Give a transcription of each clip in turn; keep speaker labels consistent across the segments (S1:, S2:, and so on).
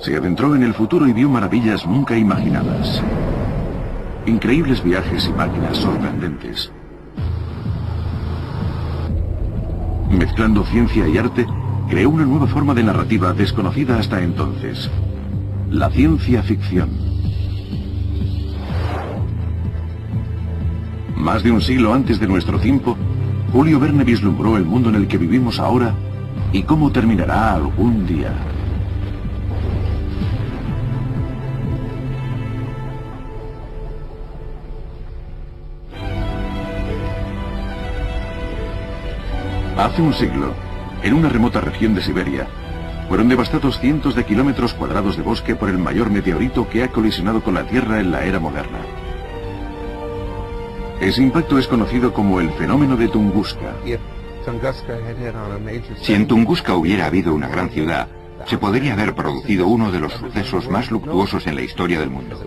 S1: Se adentró en el futuro y vio maravillas nunca imaginadas. Increíbles viajes y máquinas sorprendentes. Mezclando ciencia y arte, creó una nueva forma de narrativa desconocida hasta entonces: la ciencia ficción. Más de un siglo antes de nuestro tiempo, Julio Verne vislumbró el mundo en el que vivimos ahora y cómo terminará algún día. Hace un siglo, en una remota región de Siberia, fueron devastados cientos de kilómetros cuadrados de bosque por el mayor meteorito que ha colisionado con la Tierra en la era moderna. Ese impacto es conocido como el fenómeno de Tunguska.
S2: Si en Tunguska hubiera habido una gran ciudad, se podría haber producido uno de los sucesos más luctuosos en la historia del mundo.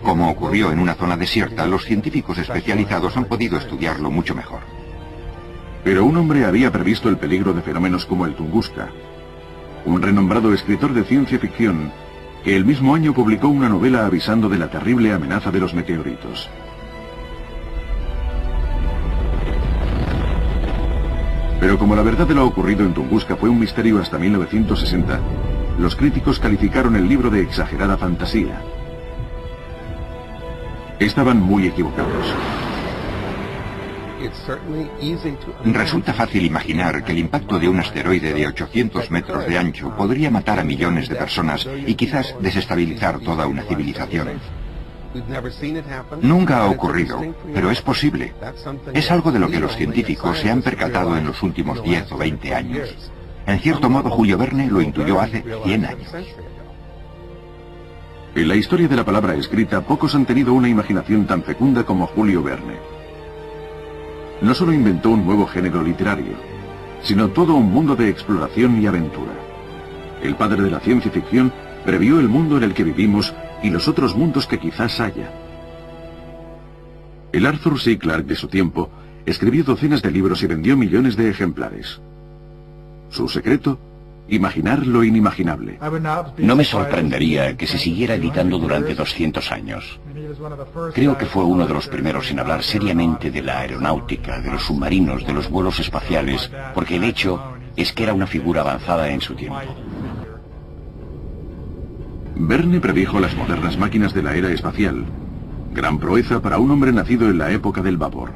S2: Como ocurrió en una zona desierta, los científicos especializados han podido estudiarlo mucho mejor.
S1: Pero un hombre había previsto el peligro de fenómenos como el Tunguska. Un renombrado escritor de ciencia ficción que el mismo año publicó una novela avisando de la terrible amenaza de los meteoritos. Pero como la verdad de lo ocurrido en Tunguska fue un misterio hasta 1960, los críticos calificaron el libro de exagerada fantasía. Estaban muy equivocados.
S2: Resulta fácil imaginar que el impacto de un asteroide de 800 metros de ancho podría matar a millones de personas y quizás desestabilizar toda una civilización. Nunca ha ocurrido, pero es posible. Es algo de lo que los científicos se han percatado en los últimos 10 o 20 años. En cierto modo, Julio Verne lo intuyó hace 100 años.
S1: En la historia de la palabra escrita, pocos han tenido una imaginación tan fecunda como Julio Verne. No solo inventó un nuevo género literario, sino todo un mundo de exploración y aventura. El padre de la ciencia ficción previó el mundo en el que vivimos y los otros mundos que quizás haya. El Arthur C. Clarke de su tiempo escribió docenas de libros y vendió millones de ejemplares. Su secreto: imaginar lo inimaginable.
S3: No me sorprendería que se siguiera editando durante 200 años. Creo que fue uno de los primeros en hablar seriamente de la aeronáutica, de los submarinos, de los vuelos espaciales, porque el hecho es que era una figura avanzada en su tiempo.
S1: Verne predijo las modernas máquinas de la era espacial, gran proeza para un hombre nacido en la época del vapor.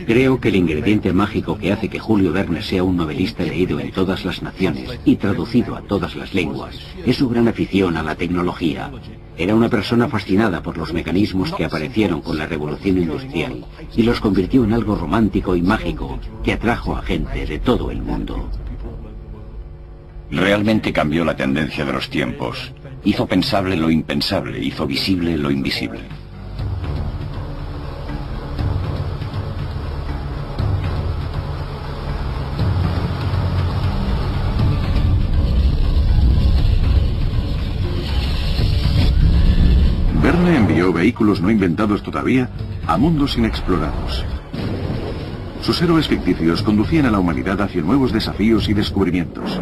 S4: Creo que el ingrediente mágico que hace que Julio Verne sea un novelista leído en todas las naciones y traducido a todas las lenguas es su gran afición a la tecnología. Era una persona fascinada por los mecanismos que aparecieron con la revolución industrial y los convirtió en algo romántico y mágico que atrajo a gente de todo el mundo.
S3: Realmente cambió la tendencia de los tiempos. Hizo pensable lo impensable, hizo visible lo invisible.
S1: Verne envió vehículos no inventados todavía a mundos inexplorados. Sus héroes ficticios conducían a la humanidad hacia nuevos desafíos y descubrimientos.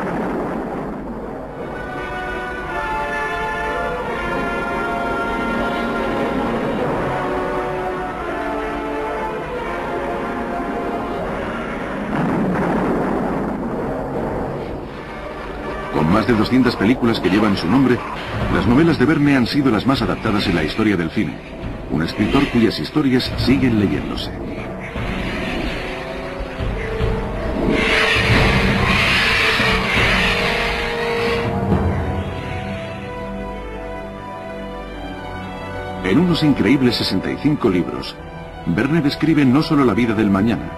S1: Con más de 200 películas que llevan su nombre, las novelas de Verne han sido las más adaptadas en la historia del cine. Un escritor cuyas historias siguen leyéndose. En unos increíbles 65 libros, Verne describe no solo la vida del mañana,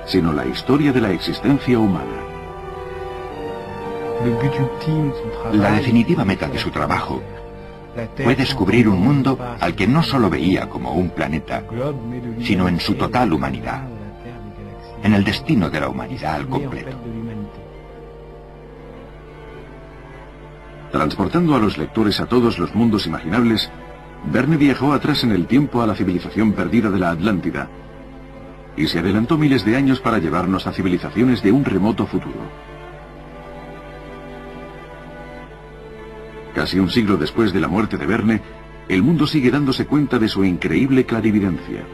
S1: sino la historia de la existencia humana.
S2: La definitiva meta de su trabajo fue descubrir un mundo al que no solo veía como un planeta, sino en su total humanidad, en el destino de la humanidad al completo.
S1: Transportando a los lectores a todos los mundos imaginables, Verne viajó atrás en el tiempo a la civilización perdida de la Atlántida y se adelantó miles de años para llevarnos a civilizaciones de un remoto futuro. Casi un siglo después de la muerte de Verne, el mundo sigue dándose cuenta de su increíble clarividencia.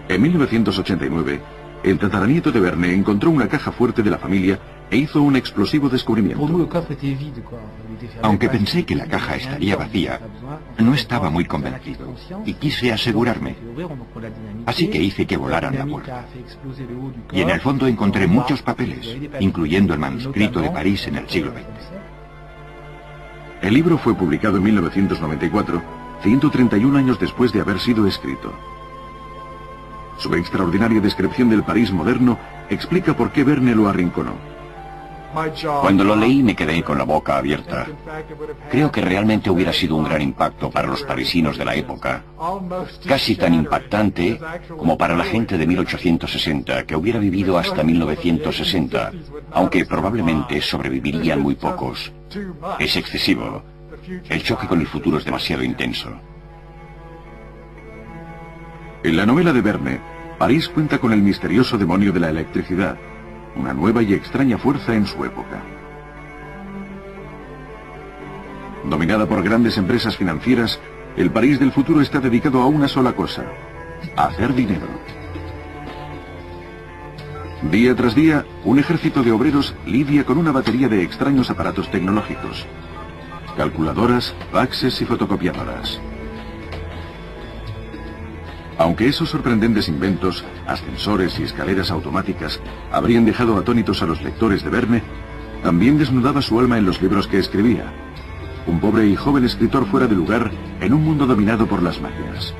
S1: En 1989, el tataranieto de Verne encontró una caja fuerte de la familia e hizo un explosivo descubrimiento.
S2: Aunque pensé que la caja estaría vacía, no estaba muy convencido y quise asegurarme. Así que hice que volaran la puerta. Y en el fondo encontré muchos papeles, incluyendo el manuscrito de París en el siglo XX.
S1: El libro fue publicado en 1994, 131 años después de haber sido escrito. Su extraordinaria descripción del París moderno explica por qué Verne lo arrinconó.
S3: Cuando lo leí me quedé con la boca abierta. Creo que realmente hubiera sido un gran impacto para los parisinos de la época. Casi tan impactante como para la gente de 1860, que hubiera vivido hasta 1960, aunque probablemente sobrevivirían muy pocos. Es excesivo. El choque con el futuro es demasiado intenso.
S1: En la novela de Verne, París cuenta con el misterioso demonio de la electricidad, una nueva y extraña fuerza en su época. Dominada por grandes empresas financieras, el París del futuro está dedicado a una sola cosa: a hacer dinero. Día tras día, un ejército de obreros lidia con una batería de extraños aparatos tecnológicos: calculadoras, faxes y fotocopiadoras. Aunque esos sorprendentes inventos, ascensores y escaleras automáticas, habrían dejado atónitos a los lectores de Verne, también desnudaba su alma en los libros que escribía. Un pobre y joven escritor fuera de lugar en un mundo dominado por las máquinas.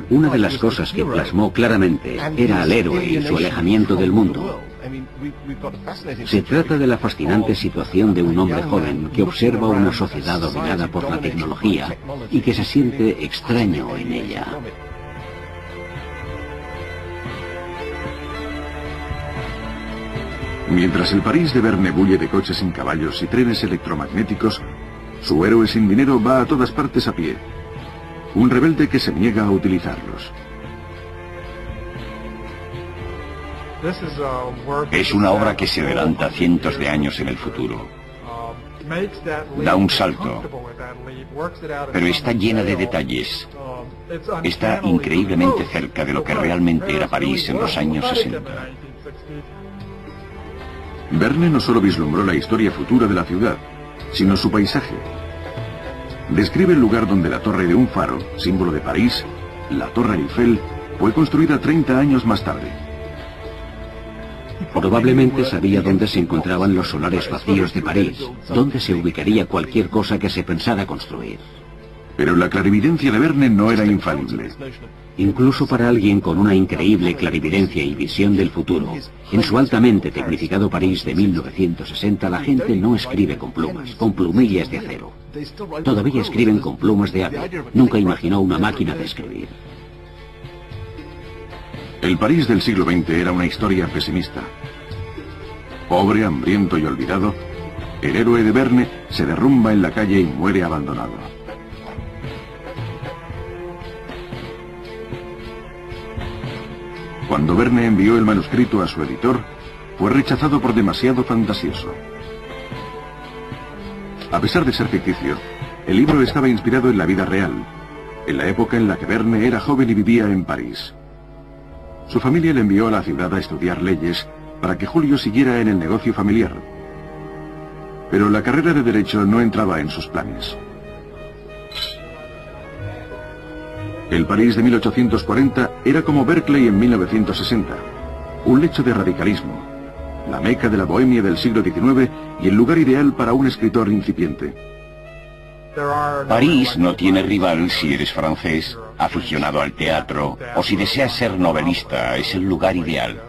S4: Una de las cosas que plasmó claramente era al héroe y su alejamiento del mundo. Se trata de la fascinante situación de un hombre joven que observa una sociedad dominada por la tecnología y que se siente extraño en ella.
S1: Mientras el París de Verne bulle de coches sin caballos y trenes electromagnéticos, su héroe sin dinero va a todas partes a pie. Un rebelde que se niega a utilizarlos.
S3: Es una obra que se adelanta cientos de años en el futuro. Da un salto, pero está llena de detalles. Está increíblemente cerca de lo que realmente era París en los años 60.
S1: Verne no solo vislumbró la historia futura de la ciudad, sino su paisaje. Describe el lugar donde la torre de un faro, símbolo de París, la Torre Eiffel, fue construida 30 años más tarde.
S4: Probablemente sabía dónde se encontraban los solares vacíos de París, dónde se ubicaría cualquier cosa que se pensara construir.
S1: Pero la clarividencia de Verne no era infalible.
S4: Incluso para alguien con una increíble clarividencia y visión del futuro, en su altamente tecnificado París de 1960 la gente no escribe con plumas, con plumillas de acero. Todavía escriben con plumas de ave. Nunca imaginó una máquina de escribir.
S1: El París del siglo XX era una historia pesimista. Pobre, hambriento y olvidado, el héroe de Verne se derrumba en la calle y muere abandonado. Cuando Verne envió el manuscrito a su editor, fue rechazado por demasiado fantasioso. A pesar de ser ficticio, el libro estaba inspirado en la vida real, en la época en la que Verne era joven y vivía en París. Su familia le envió a la ciudad a estudiar leyes para que Julio siguiera en el negocio familiar. Pero la carrera de Derecho no entraba en sus planes. El París de 1840 era como Berkeley en 1960, un lecho de radicalismo, la meca de la bohemia del siglo XIX y el lugar ideal para un escritor incipiente.
S3: París no tiene rival si eres francés, aficionado al teatro, o si deseas ser novelista, es el lugar ideal.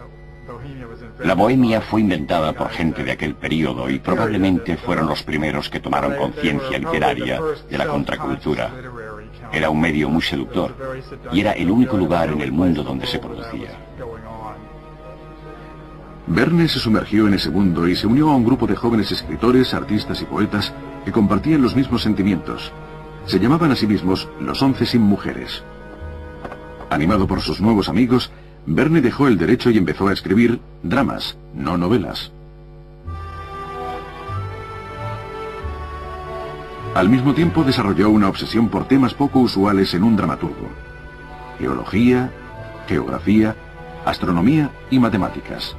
S3: La bohemia fue inventada por gente de aquel periodo y probablemente fueron los primeros que tomaron conciencia literaria de la contracultura. Era un medio muy seductor y era el único lugar en el mundo donde se producía.
S1: Verne se sumergió en ese mundo y se unió a un grupo de jóvenes escritores, artistas y poetas que compartían los mismos sentimientos. Se llamaban a sí mismos los 11 sin mujeres. Animado por sus nuevos amigos, Verne dejó el derecho y empezó a escribir dramas, no novelas. Al mismo tiempo desarrolló una obsesión por temas poco usuales en un dramaturgo: geología, geografía, astronomía y matemáticas.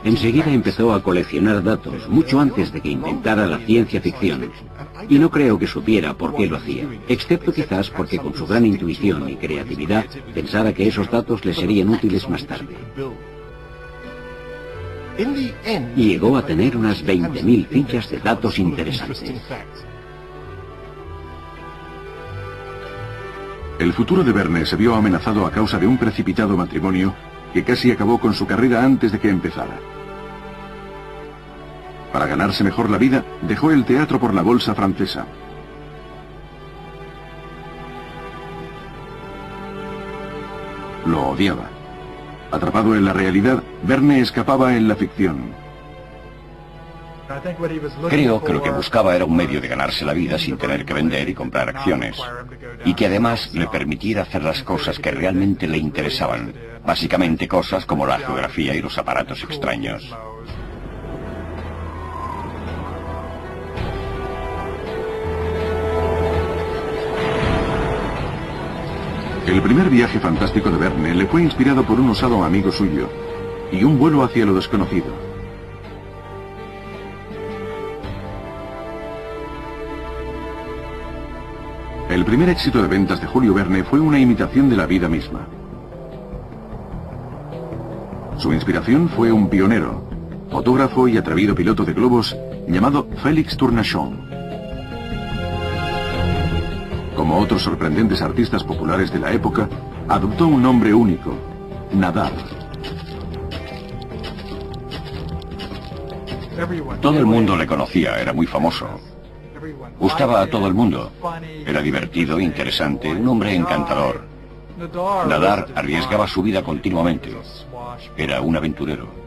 S4: Enseguida empezó a coleccionar datos, mucho antes de que inventara la ciencia ficción. Y no creo que supiera por qué lo hacía, excepto quizás porque con su gran intuición y creatividad pensara que esos datos le serían útiles más tarde. Y llegó a tener unas 20.000 fichas de datos interesantes.
S1: El futuro de Verne se vio amenazado a causa de un precipitado matrimonio que casi acabó con su carrera antes de que empezara. Para ganarse mejor la vida, dejó el teatro por la bolsa francesa. Lo odiaba. Atrapado en la realidad, Verne escapaba en la ficción.
S3: Creo que lo que buscaba era un medio de ganarse la vida sin tener que vender y comprar acciones, y que además le permitiera hacer las cosas que realmente le interesaban, básicamente cosas como la geografía y los aparatos extraños.
S1: El primer viaje fantástico de Verne le fue inspirado por un osado amigo suyo y un vuelo hacia lo desconocido. El primer éxito de ventas de Julio Verne fue una imitación de la vida misma. Su inspiración fue un pionero, fotógrafo y atrevido piloto de globos llamado Félix Tournachon. Como otros sorprendentes artistas populares de la época, adoptó un nombre único: Nadar.
S3: Todo el mundo le conocía, era muy famoso. Gustaba a todo el mundo. Era divertido, interesante, un hombre encantador. Nadar arriesgaba su vida continuamente. Era un aventurero.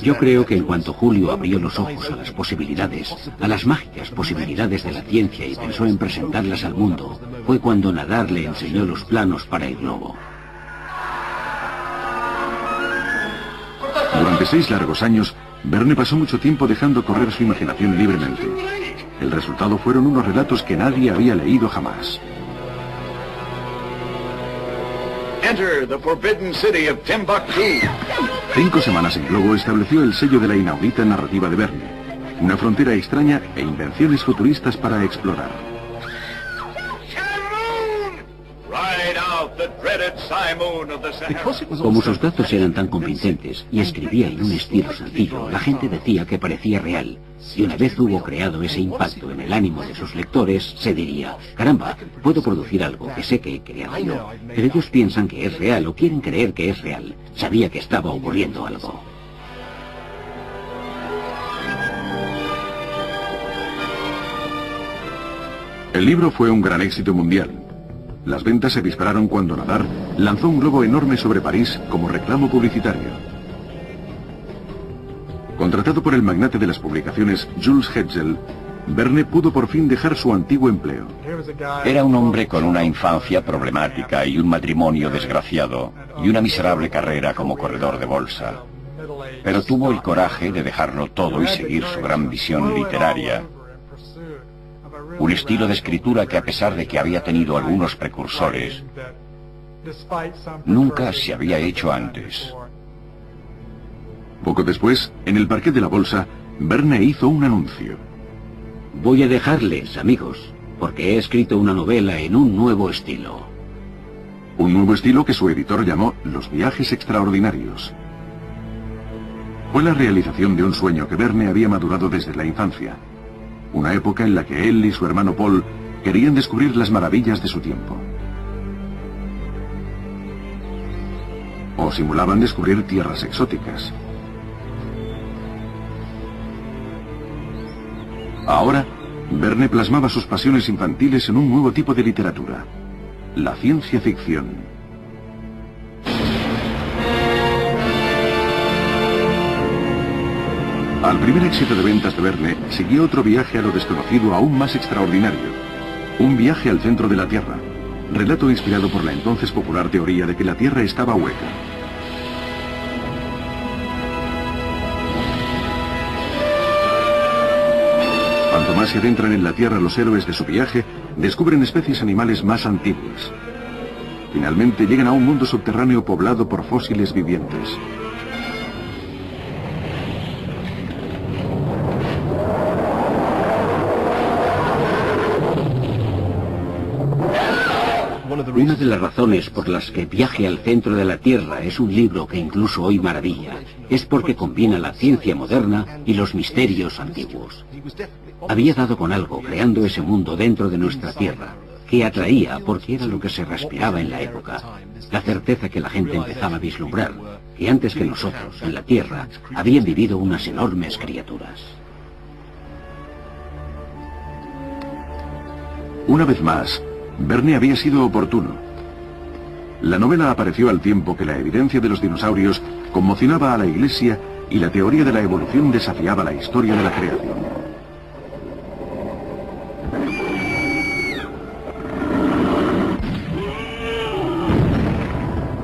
S4: Yo creo que en cuanto Julio abrió los ojos a las posibilidades, a las mágicas posibilidades de la ciencia y pensó en presentarlas al mundo, fue cuando Nadar le enseñó los planos para el globo.
S1: Durante 6 largos años, Verne pasó mucho tiempo dejando correr su imaginación libremente. El resultado fueron unos relatos que nadie había leído jamás.
S5: Enter the forbidden city of Timbuktu.
S1: 5 semanas en globo estableció el sello de la inaudita narrativa de Verne, una frontera extraña e invenciones futuristas para explorar.
S4: Como sus datos eran tan convincentes y escribía en un estilo sencillo, la gente decía que parecía real. Y una vez hubo creado ese impacto en el ánimo de sus lectores, se diría: caramba, puedo producir algo que sé que he creado yo, pero ellos piensan que es real o quieren creer que es real. Sabía que estaba ocurriendo algo.
S1: El libro fue un gran éxito mundial. Las ventas se dispararon cuando Nadar lanzó un globo enorme sobre París como reclamo publicitario. Contratado por el magnate de las publicaciones Jules Hetzel, Verne pudo por fin dejar su antiguo empleo.
S3: Era un hombre con una infancia problemática y un matrimonio desgraciado y una miserable carrera como corredor de bolsa. Pero tuvo el coraje de dejarlo todo y seguir su gran visión literaria. Un estilo de escritura que, a pesar de que había tenido algunos precursores, nunca se había hecho antes.
S1: Poco después, en el parquet de la bolsa, Verne hizo un anuncio.
S4: Voy a dejarles, amigos, porque he escrito una novela en un nuevo estilo.
S1: Un nuevo estilo que su editor llamó Los viajes extraordinarios. Fue la realización de un sueño que Verne había madurado desde la infancia. Una época en la que él y su hermano Paul querían descubrir las maravillas de su tiempo. O simulaban descubrir tierras exóticas. Ahora, Verne plasmaba sus pasiones infantiles en un nuevo tipo de literatura: la ciencia ficción. Al primer éxito de ventas de Verne siguió otro viaje a lo desconocido aún más extraordinario: un viaje al centro de la Tierra, relato inspirado por la entonces popular teoría de que la Tierra estaba hueca. Cuanto más se adentran en la Tierra los héroes de su viaje, descubren especies animales más antiguas. Finalmente llegan a un mundo subterráneo poblado por fósiles vivientes.
S4: Una de las razones por las que Viaje al centro de la Tierra es un libro que incluso hoy maravilla, es porque combina la ciencia moderna y los misterios antiguos. Había dado con algo creando ese mundo dentro de nuestra Tierra, que atraía porque era lo que se respiraba en la época, la certeza que la gente empezaba a vislumbrar, que antes que nosotros, en la Tierra, habían vivido unas enormes criaturas.
S1: Una vez más, Verne había sido oportuno. La novela apareció al tiempo que la evidencia de los dinosaurios conmocionaba a la Iglesia y la teoría de la evolución desafiaba la historia de la creación.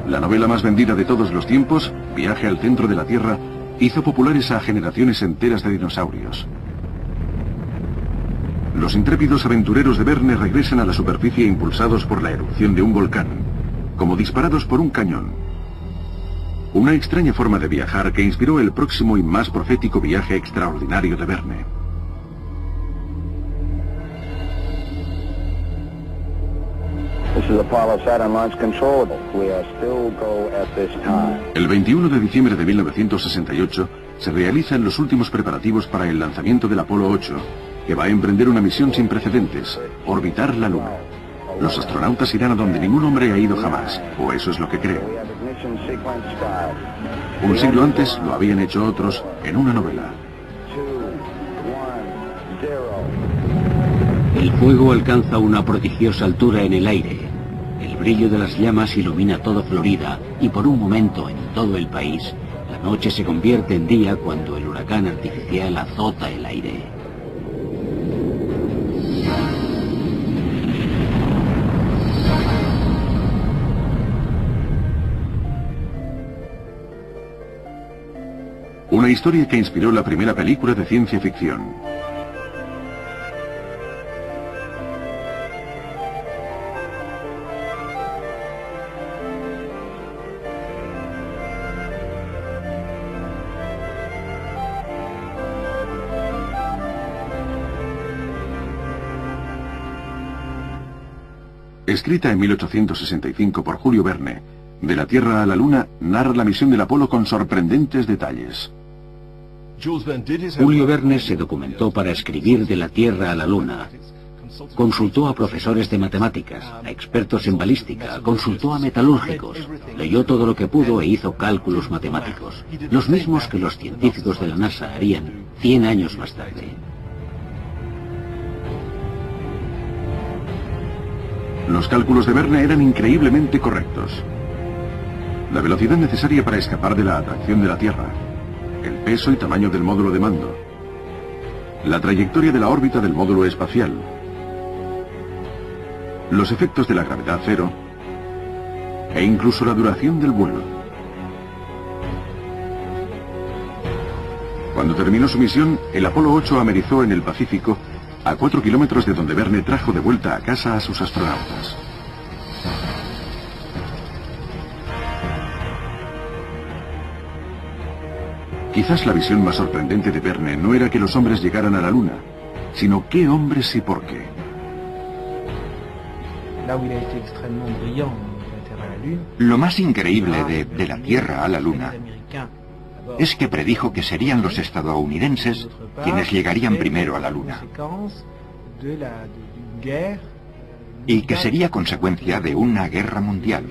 S1: La novela más vendida de todos los tiempos, Viaje al centro de la Tierra, hizo populares a generaciones enteras de dinosaurios. Los intrépidos aventureros de Verne regresan a la superficie impulsados por la erupción de un volcán, como disparados por un cañón. Una extraña forma de viajar que inspiró el próximo y más profético viaje extraordinario de Verne. El 21 de diciembre de 1968 se realizan los últimos preparativos para el lanzamiento del Apolo 8, que va a emprender una misión sin precedentes, orbitar la Luna. Los astronautas irán a donde ningún hombre ha ido jamás, o eso es lo que creen. Un siglo antes lo habían hecho otros en una novela.
S4: El fuego alcanza una prodigiosa altura en el aire. El brillo de las llamas ilumina toda Florida y por un momento en todo el país, la noche se convierte en día cuando el huracán artificial azota el aire.
S1: Una historia que inspiró la primera película de ciencia ficción. Escrita en 1865 por Julio Verne, De la Tierra a la Luna narra la misión del Apolo con sorprendentes detalles.
S4: Julio Verne se documentó para escribir De la Tierra a la Luna. Consultó a profesores de matemáticas, a expertos en balística, consultó a metalúrgicos, leyó todo lo que pudo e hizo cálculos matemáticos, los mismos que los científicos de la NASA harían 100 años más tarde.
S1: Los cálculos de Verne eran increíblemente correctos. La velocidad necesaria para escapar de la atracción de la Tierra, el peso y tamaño del módulo de mando, la trayectoria de la órbita del módulo espacial, los efectos de la gravedad cero e incluso la duración del vuelo. Cuando terminó su misión, el Apolo 8 amerizó en el Pacífico, a 4 kilómetros de donde Verne trajo de vuelta a casa a sus astronautas. Quizás la visión más sorprendente de Verne no era que los hombres llegaran a la Luna, sino qué hombres y por qué.
S2: Lo más increíble de la Tierra a la Luna es que predijo que serían los estadounidenses quienes llegarían primero a la Luna y que sería consecuencia de una guerra mundial.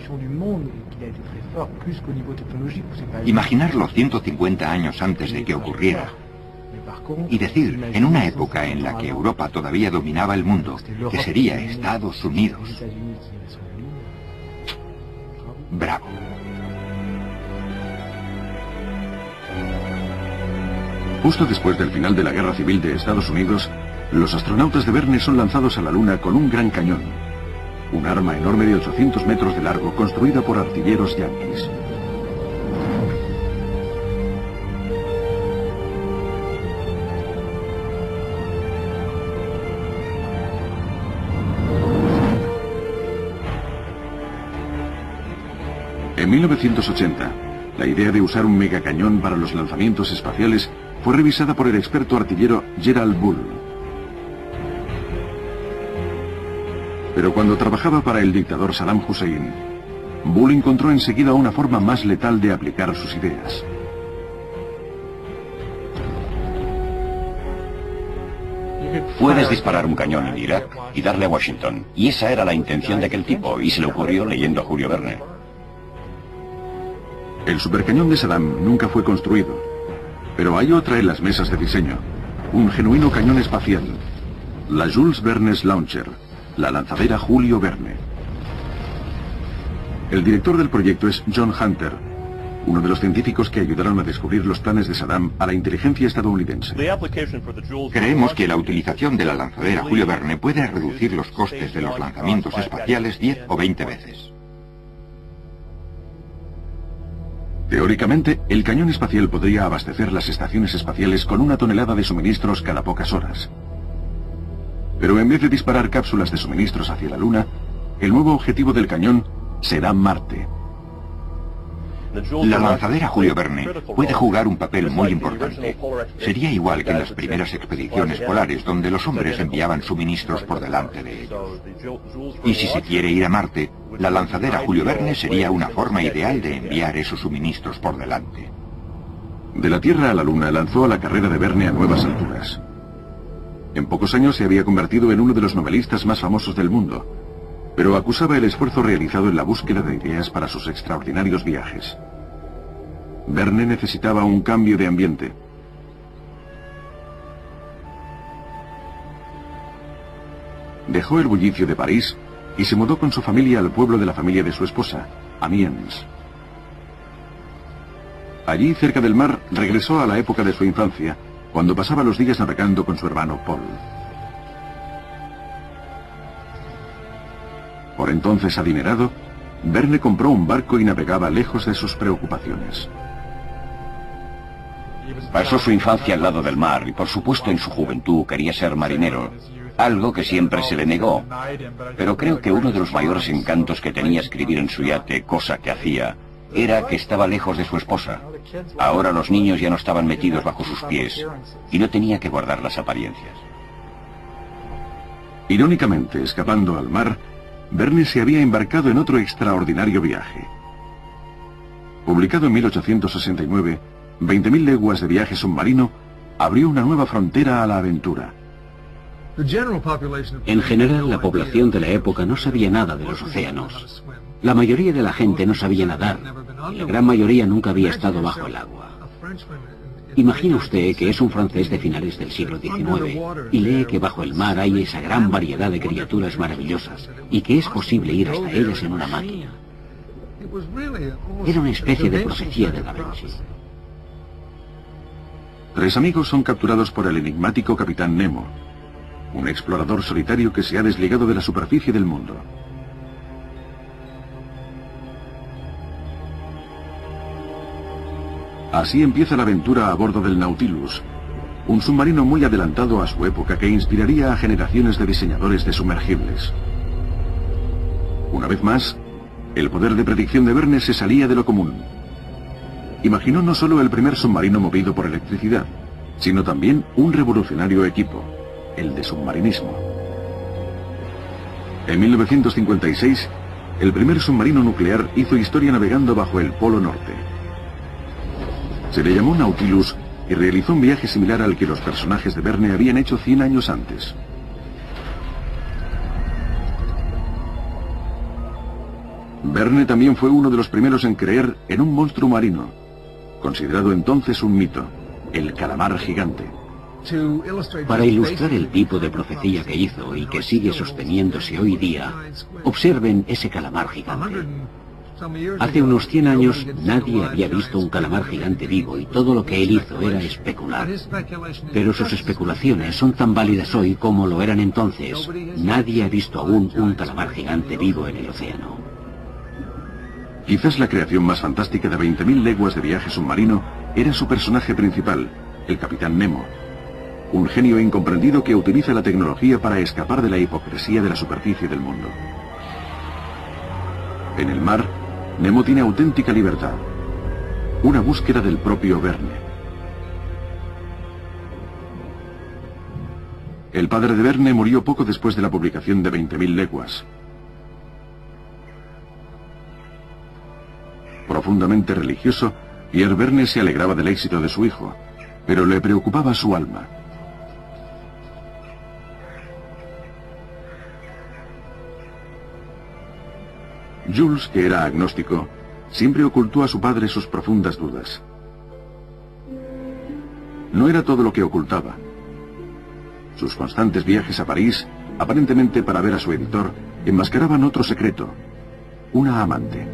S2: Imaginarlo 150 años antes de que ocurriera y decir, en una época en la que Europa todavía dominaba el mundo, que sería Estados Unidos. Bravo.
S1: Justo después del final de la Guerra Civil de Estados Unidos, los astronautas de Verne son lanzados a la Luna con un gran cañón. un arma enorme de 800 metros de largo construida por artilleros yanquis. En 1980, la idea de usar un megacañón para los lanzamientos espaciales fue revisada por el experto artillero Gerald Bull. Pero cuando trabajaba para el dictador Saddam Hussein, Bull encontró enseguida una forma más letal de aplicar sus ideas.
S3: Puedes disparar un cañón en Irak y darle a Washington. Y esa era la intención de aquel tipo, y se le ocurrió leyendo a Julio Verne.
S1: El supercañón de Saddam nunca fue construido, pero hay otra en las mesas de diseño, un genuino cañón espacial, la Jules Verne's Launcher, la lanzadera Julio Verne. El director del proyecto es John Hunter, uno de los científicos que ayudaron a descubrir los planes de Saddam a la inteligencia estadounidense.
S2: Creemos que la utilización de la lanzadera Julio Verne puede reducir los costes de los lanzamientos espaciales 10 o 20 veces.
S1: Teóricamente, el cañón espacial podría abastecer las estaciones espaciales con 1 tonelada de suministros cada pocas horas. Pero en vez de disparar cápsulas de suministros hacia la Luna, el nuevo objetivo del cañón será Marte.
S2: La lanzadera Julio Verne puede jugar un papel muy importante. Sería igual que en las primeras expediciones polares, donde los hombres enviaban suministros por delante de ellos. Y si se quiere ir a Marte, la lanzadera Julio Verne sería una forma ideal de enviar esos suministros por delante.
S1: De la Tierra a la Luna lanzó a la carrera de Verne a nuevas alturas. En pocos años se había convertido en uno de los novelistas más famosos del mundo, pero acusaba el esfuerzo realizado en la búsqueda de ideas para sus extraordinarios viajes. Verne necesitaba un cambio de ambiente. Dejó el bullicio de París y se mudó con su familia al pueblo de la familia de su esposa, Amiens. Allí, cerca del mar, regresó a la época de su infancia, cuando pasaba los días navegando con su hermano Paul. Por entonces adinerado, Verne compró un barco y navegaba lejos de sus preocupaciones.
S3: Pasó su infancia al lado del mar y por supuesto en su juventud quería ser marinero, algo que siempre se le negó. Pero creo que uno de los mayores encantos que tenía escribir en su yate, cosa que hacía, era que estaba lejos de su esposa. Ahora los niños ya no estaban metidos bajo sus pies y no tenía que guardar las apariencias.
S1: Irónicamente, escapando al mar, Verne se había embarcado en otro extraordinario viaje. Publicado en 1869, 20.000 leguas de viaje submarino abrió una nueva frontera a la aventura.
S4: En general, la población de la época no sabía nada de los océanos. La mayoría de la gente no sabía nadar, y la gran mayoría nunca había estado bajo el agua. Imagina usted que es un francés de finales del siglo XIX y lee que bajo el mar hay esa gran variedad de criaturas maravillosas y que es posible ir hasta ellas en una máquina. Era una especie de profecía de Da Vinci.
S1: 3 amigos son capturados por el enigmático Capitán Nemo, un explorador solitario que se ha desligado de la superficie del mundo. Así empieza la aventura a bordo del Nautilus, un submarino muy adelantado a su época que inspiraría a generaciones de diseñadores de sumergibles. Una vez más, el poder de predicción de Verne se salía de lo común. Imaginó no solo el primer submarino movido por electricidad, sino también un revolucionario equipo, el de submarinismo. En 1956, el primer submarino nuclear hizo historia navegando bajo el Polo Norte. Se le llamó Nautilus y realizó un viaje similar al que los personajes de Verne habían hecho 100 años antes. Verne también fue uno de los primeros en creer en un monstruo marino, considerado entonces un mito, el calamar gigante.
S4: Para ilustrar el tipo de profecía que hizo y que sigue sosteniéndose hoy día, observen ese calamar gigante. Hace unos 100 años nadie había visto un calamar gigante vivo y todo lo que él hizo era especular. Pero sus especulaciones son tan válidas hoy como lo eran entonces. Nadie ha visto aún un calamar gigante vivo en el océano.
S1: Quizás la creación más fantástica de 20.000 leguas de viaje submarino era su personaje principal, el Capitán Nemo. Un genio incomprendido que utiliza la tecnología para escapar de la hipocresía de la superficie del mundo. En el mar, Nemo tiene auténtica libertad. Una búsqueda del propio Verne. El padre de Verne murió poco después de la publicación de 20.000 leguas. Profundamente religioso, Pierre Verne se alegraba del éxito de su hijo, pero le preocupaba su alma. Jules, que era agnóstico, siempre ocultó a su padre sus profundas dudas. No era todo lo que ocultaba. Sus constantes viajes a París, aparentemente para ver a su editor, enmascaraban otro secreto: una amante.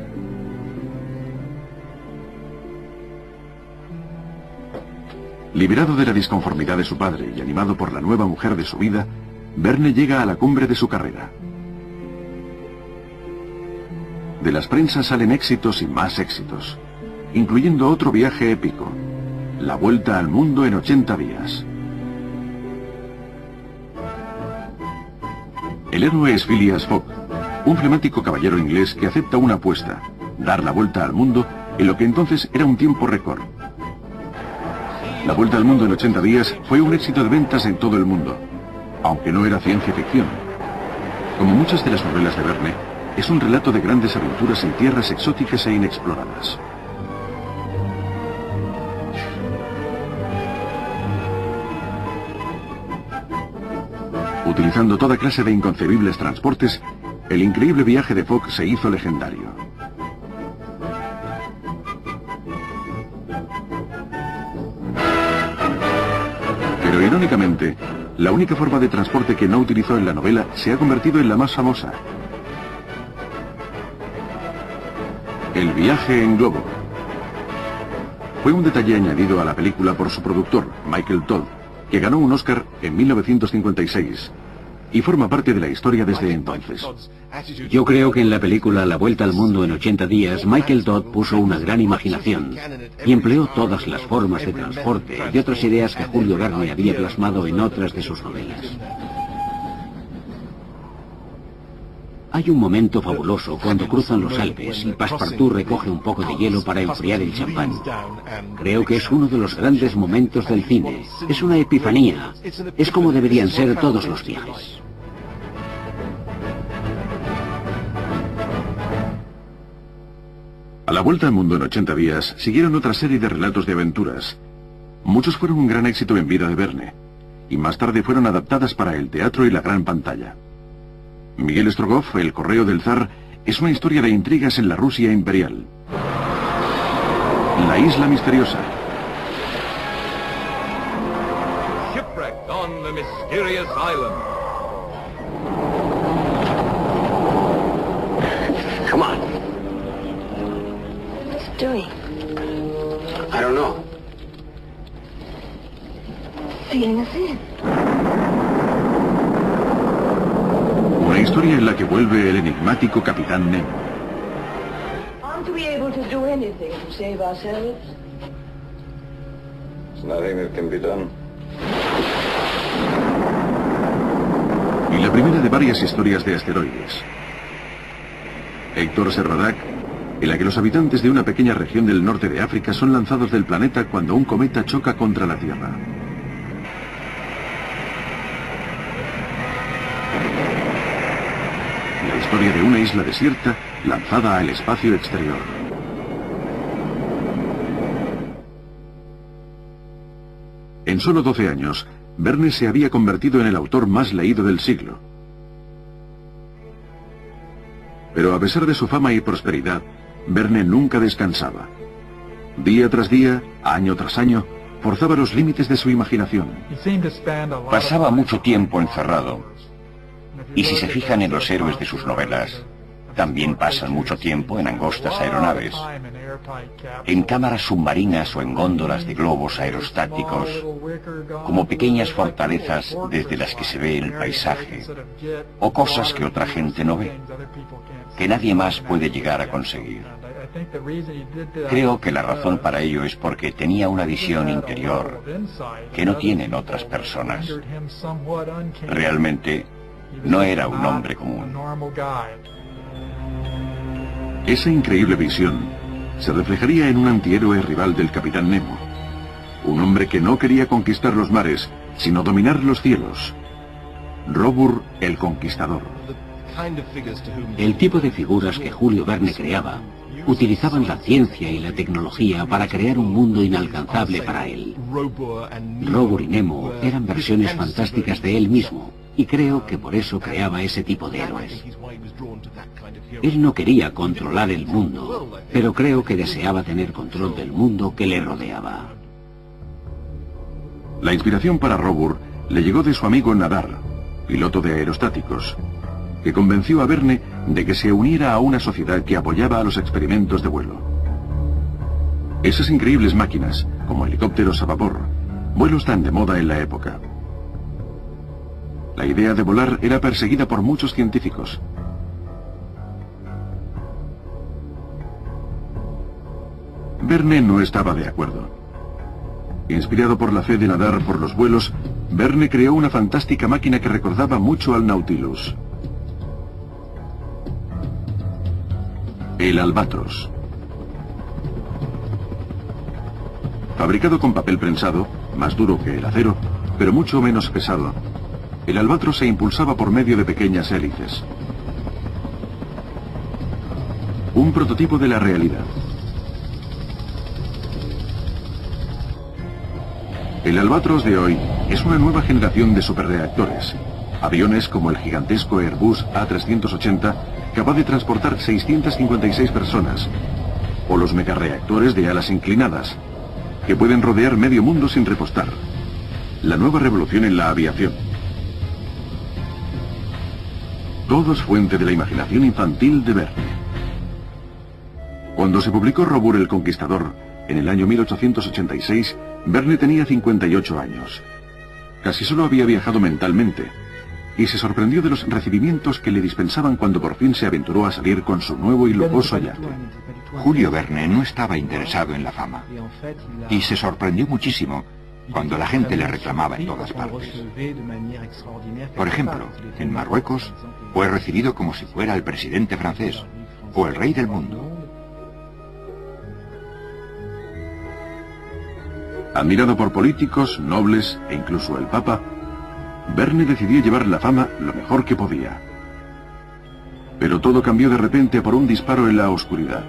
S1: Liberado de la disconformidad de su padre y animado por la nueva mujer de su vida, Verne llega a la cumbre de su carrera. De las prensas salen éxitos y más éxitos, incluyendo otro viaje épico: la vuelta al mundo en 80 días. El héroe es Phileas Fogg, un flemático caballero inglés que acepta una apuesta: dar la vuelta al mundo en lo que entonces era un tiempo récord. La vuelta al mundo en 80 días fue un éxito de ventas en todo el mundo, aunque no era ciencia ficción. Como muchas de las novelas de Verne, es un relato de grandes aventuras en tierras exóticas e inexploradas. Utilizando toda clase de inconcebibles transportes, el increíble viaje de Fogg se hizo legendario. Pero irónicamente, la única forma de transporte que no utilizó en la novela se ha convertido en la más famosa: el viaje en globo. Fue un detalle añadido a la película por su productor, Michael Todd, que ganó un Oscar en 1956, y forma parte de la historia desde entonces.
S4: Yo creo que en la película La Vuelta al Mundo en 80 días, Michael Todd puso una gran imaginación y empleó todas las formas de transporte y otras ideas que Julio Verne había plasmado en otras de sus novelas. Hay un momento fabuloso cuando cruzan los Alpes y Passepartout recoge un poco de hielo para enfriar el champán. Creo que es uno de los grandes momentos del cine. Es una epifanía. Es como deberían ser todos los viajes.
S1: A la vuelta al mundo en 80 días siguieron otra serie de relatos de aventuras. Muchos fueron un gran éxito en vida de Verne, y más tarde fueron adaptadas para el teatro y la gran pantalla. Miguel Strogoff, El correo del zar, es una historia de intrigas en la Rusia imperial. La isla misteriosa.
S5: Shipwrecked on the mysterious island.
S6: Come on.
S7: What's it doing?
S6: I don't know.
S7: Feeling us in.
S1: Una historia en la que vuelve el enigmático Capitán Nemo.
S7: Aren't we able to do anything to save ourselves?
S5: There's nothing that can be done.
S1: Y la primera de varias historias de asteroides. Héctor Servadac, en la que los habitantes de una pequeña región del norte de África son lanzados del planeta cuando un cometa choca contra la Tierra. La historia de una isla desierta lanzada al espacio exterior. En solo 12 años, Verne se había convertido en el autor más leído del siglo. Pero a pesar de su fama y prosperidad, Verne nunca descansaba. Día tras día, año tras año, forzaba los límites de su imaginación.
S3: Pasaba mucho tiempo encerrado. Y si se fijan en los héroes de sus novelas, También pasan mucho tiempo en angostas aeronaves, en cámaras submarinas o en góndolas de globos aerostáticos, como pequeñas fortalezas desde las que se ve el paisaje, o cosas que otra gente no ve, que nadie más puede llegar a conseguir. Creo que la razón para ello es porque tenía una visión interior que no tienen otras personas. Realmente no era un hombre común.
S1: Esa increíble visión se reflejaría en un antihéroe rival del Capitán Nemo. Un hombre que no quería conquistar los mares, sino dominar los cielos. Robur el Conquistador.
S4: El tipo de figuras que Julio Verne creaba utilizaban la ciencia y la tecnología para crear un mundo inalcanzable para él. Robur y Nemo eran versiones fantásticas de él mismo, y creo que por eso creaba ese tipo de héroes. Él no quería controlar el mundo, pero creo que deseaba tener control del mundo que le rodeaba.
S1: La inspiración para Robur le llegó de su amigo Nadar, piloto de aerostáticos, que convenció a Verne de que se uniera a una sociedad que apoyaba a los experimentos de vuelo. Esas increíbles máquinas, como helicópteros a vapor, vuelos tan de moda en la época. La idea de volar era perseguida por muchos científicos. Verne no estaba de acuerdo. Inspirado por la fe de Nadar por los vuelos, Verne creó una fantástica máquina que recordaba mucho al Nautilus. El Albatros. Fabricado con papel prensado, más duro que el acero, pero mucho menos pesado, el Albatros se impulsaba por medio de pequeñas hélices. Un prototipo de la realidad. El Albatros de hoy es una nueva generación de superreactores. Aviones como el gigantesco Airbus A380, capaz de transportar 656 personas, o los megareactores de alas inclinadas, que pueden rodear medio mundo sin repostar. La nueva revolución en la aviación. Todo es fuente de la imaginación infantil de Verne. Cuando se publicó Robur el Conquistador, en el año 1886, Verne tenía 58 años. Casi solo había viajado mentalmente, y se sorprendió de los recibimientos que le dispensaban cuando por fin se aventuró a salir con su nuevo y lujoso yate.
S2: Julio Verne no estaba interesado en la fama, y se sorprendió muchísimo cuando la gente le reclamaba en todas partes. Por ejemplo, en Marruecos fue recibido como si fuera el presidente francés o el rey del mundo.
S1: Admirado por políticos, nobles e incluso el Papa, Verne decidió llevar la fama lo mejor que podía. Pero todo cambió de repente por un disparo en la oscuridad.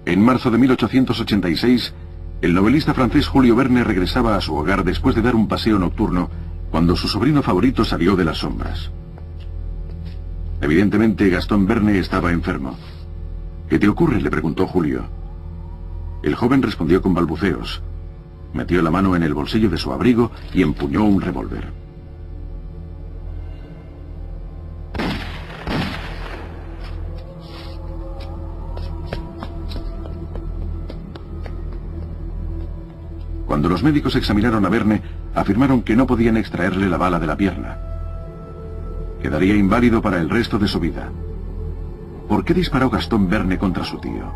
S1: En marzo de 1886, el novelista francés Julio Verne regresaba a su hogar después de dar un paseo nocturno, cuando su sobrino favorito salió de las sombras. Evidentemente, Gastón Verne estaba enfermo. ¿Qué te ocurre?, le preguntó Julio. El joven respondió con balbuceos. Metió la mano en el bolsillo de su abrigo y empuñó un revólver. Cuando los médicos examinaron a Verne, afirmaron que no podían extraerle la bala de la pierna. Quedaría inválido para el resto de su vida. ¿Por qué disparó Gastón Verne contra su tío?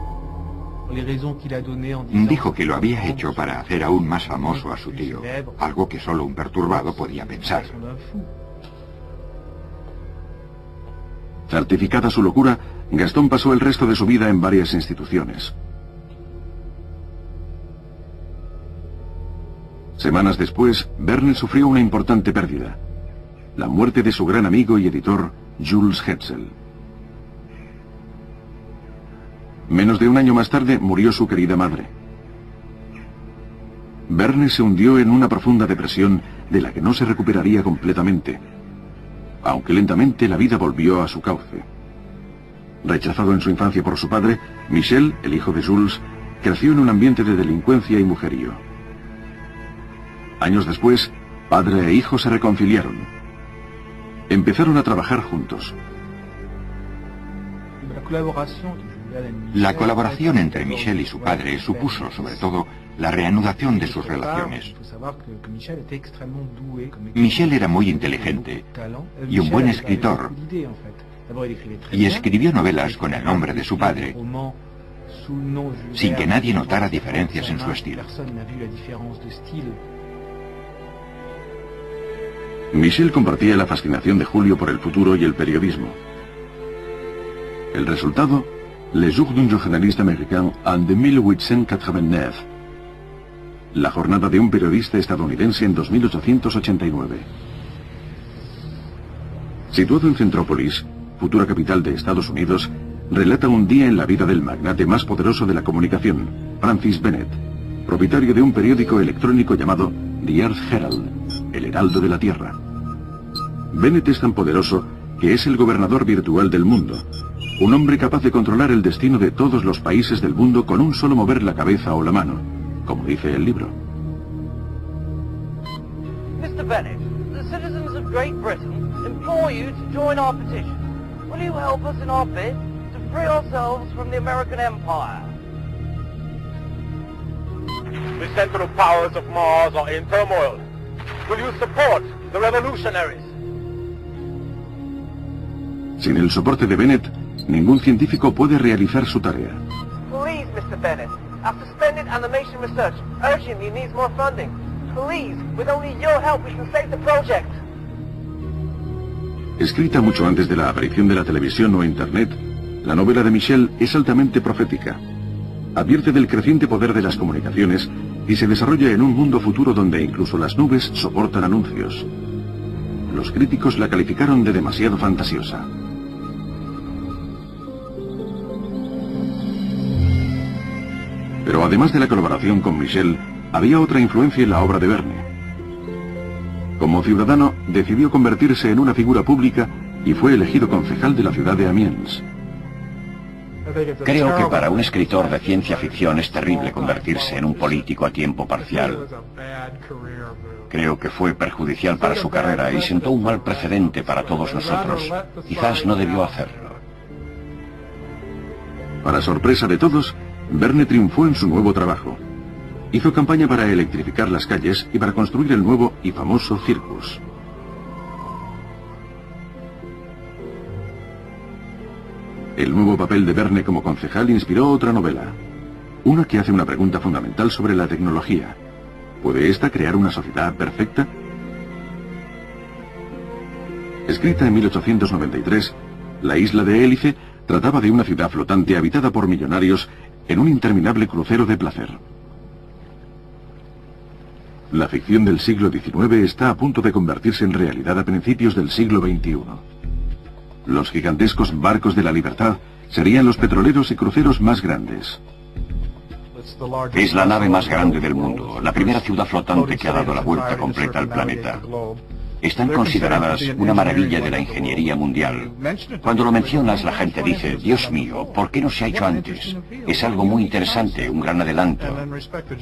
S2: Dijo que lo había hecho para hacer aún más famoso a su tío, algo que solo un perturbado podía pensar.
S1: Certificada su locura, Gastón pasó el resto de su vida en varias instituciones. Semanas después, Verne sufrió una importante pérdida: la muerte de su gran amigo y editor, Jules Hetzel. Menos de un año más tarde murió su querida madre. Verne se hundió en una profunda depresión de la que no se recuperaría completamente, aunque lentamente la vida volvió a su cauce. Rechazado en su infancia por su padre, Michel, el hijo de Jules, creció en un ambiente de delincuencia y mujerío. Años después, padre e hijo se reconciliaron. Empezaron a trabajar juntos.
S2: La colaboración entre Michel y su padre supuso, sobre todo, la reanudación de sus relaciones. Michel era muy inteligente y un buen escritor, y escribió novelas con el nombre de su padre, sin que nadie notara diferencias en su estilo.
S1: Michel compartía la fascinación de Julio por el futuro y el periodismo. El resultado, Le Jour d'un journaliste américain en 1889, la jornada de un periodista estadounidense en 2889. Situado en Centrópolis, futura capital de Estados Unidos, relata un día en la vida del magnate más poderoso de la comunicación, Francis Bennett, propietario de un periódico electrónico llamado The Earth Herald, el Heraldo de la Tierra. Bennett es tan poderoso que es el gobernador virtual del mundo, un hombre capaz de controlar el destino de todos los países del mundo con un solo mover la cabeza o la mano, como dice el libro.
S8: Mr. Bennett, the citizens of Great Britain implore you to join our petition. Will you help us in our bid to free ourselves from the American Empire?
S9: The central powers of Mars are in turmoil. Will you support the revolutionaries?
S1: Sin el soporte de Bennett, ningún científico puede realizar su tarea.
S8: Please, Mr. Bennett, our suspended animation research urgently needs more funding. Please, with only your help we can save the project.
S1: Escrita mucho antes de la aparición de la televisión o Internet, la novela de Michel es altamente profética. Advierte del creciente poder de las comunicaciones y se desarrolla en un mundo futuro donde incluso las nubes soportan anuncios. Los críticos la calificaron de demasiado fantasiosa. Pero además de la colaboración con Michel, había otra influencia en la obra de Verne. Como ciudadano, decidió convertirse en una figura pública y fue elegido concejal de la ciudad de Amiens.
S3: Creo que para un escritor de ciencia ficción es terrible convertirse en un político a tiempo parcial. Creo que fue perjudicial para su carrera y sentó un mal precedente para todos nosotros. Quizás no debió hacerlo.
S1: Para sorpresa de todos, Verne triunfó en su nuevo trabajo. Hizo campaña para electrificar las calles y para construir el nuevo y famoso Circus. El nuevo papel de Verne como concejal inspiró otra novela, una que hace una pregunta fundamental sobre la tecnología. ¿Puede esta crear una sociedad perfecta? Escrita en 1893, La isla de Hélice trataba de una ciudad flotante habitada por millonarios en un interminable crucero de placer. La ficción del siglo XIX está a punto de convertirse en realidad a principios del siglo XXI. Los gigantescos barcos de la libertad serían los petroleros y cruceros más grandes.
S3: Es la nave más grande del mundo, la primera ciudad flotante que ha dado la vuelta completa al planeta. Están consideradas una maravilla de la ingeniería mundial. Cuando lo mencionas, la gente dice, Dios mío, ¿por qué no se ha hecho antes? Es algo muy interesante, un gran adelanto.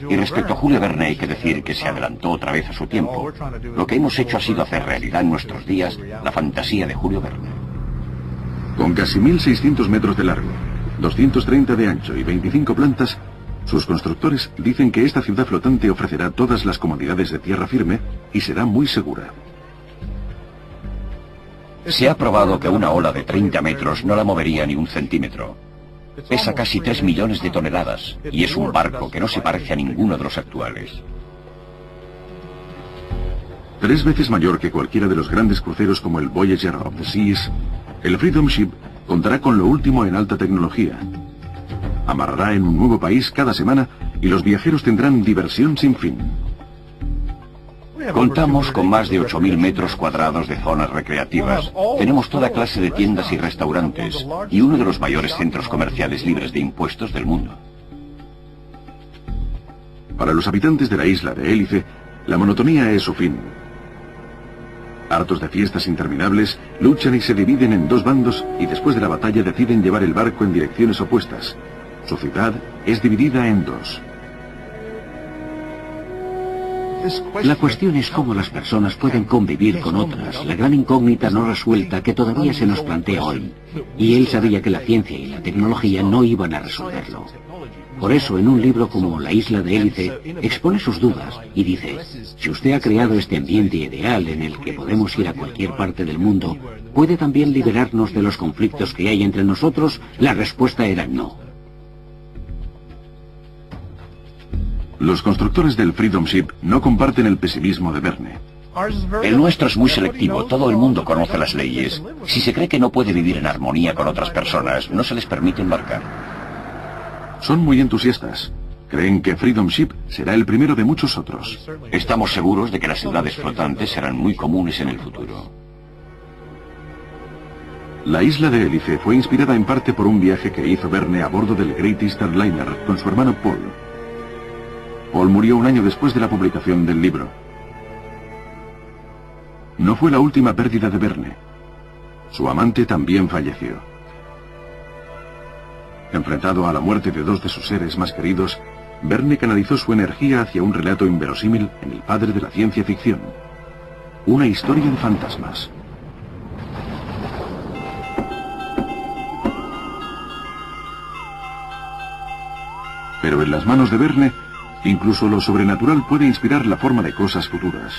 S3: Y respecto a Julio Verne hay que decir que se adelantó otra vez a su tiempo. Lo que hemos hecho ha sido hacer realidad en nuestros días la fantasía de Julio Verne.
S1: Con casi 1.600 metros de largo, 230 de ancho y 25 plantas, sus constructores dicen que esta ciudad flotante ofrecerá todas las comodidades de tierra firme y será muy segura.
S3: Se ha probado que una ola de 30 metros no la movería ni un centímetro. Pesa casi 3 millones de toneladas y es un barco que no se parece a ninguno de los actuales.
S1: 3 veces mayor que cualquiera de los grandes cruceros como el Voyager of the Seas, el Freedom Ship contará con lo último en alta tecnología. Amarrará en un nuevo país cada semana y los viajeros tendrán diversión sin fin.
S3: Contamos con más de 8.000 metros cuadrados de zonas recreativas. Tenemos toda clase de tiendas y restaurantes y uno de los mayores centros comerciales libres de impuestos del mundo.
S1: Para los habitantes de la isla de Hélice, la monotonía es su fin. Hartos de fiestas interminables, luchan y se dividen en 2 bandos y después de la batalla deciden llevar el barco en direcciones opuestas. Su ciudad es dividida en 2.
S4: La cuestión es cómo las personas pueden convivir con otras, la gran incógnita no resuelta que todavía se nos plantea hoy. Y él sabía que la ciencia y la tecnología no iban a resolverlo. Por eso, en un libro como La isla de Hélice, expone sus dudas y dice, si usted ha creado este ambiente ideal en el que podemos ir a cualquier parte del mundo, ¿puede también liberarnos de los conflictos que hay entre nosotros? La respuesta era no.
S1: Los constructores del Freedom Ship no comparten el pesimismo de Verne.
S3: El nuestro es muy selectivo, todo el mundo conoce las leyes. Si se cree que no puede vivir en armonía con otras personas, no se les permite embarcar.
S1: Son muy entusiastas. Creen que Freedom Ship será el primero de muchos otros.
S3: Estamos seguros de que las ciudades flotantes serán muy comunes en el futuro.
S1: La isla de Hélice fue inspirada en parte por un viaje que hizo Verne a bordo del Great Eastern Liner con su hermano Paul. Paul murió un año después de la publicación del libro. No fue la última pérdida de Verne. Su amante también falleció. Enfrentado a la muerte de dos de sus seres más queridos, Verne canalizó su energía hacia un relato inverosímil en el padre de la ciencia ficción. Una historia de fantasmas. Pero en las manos de Verne, incluso lo sobrenatural puede inspirar la forma de cosas futuras.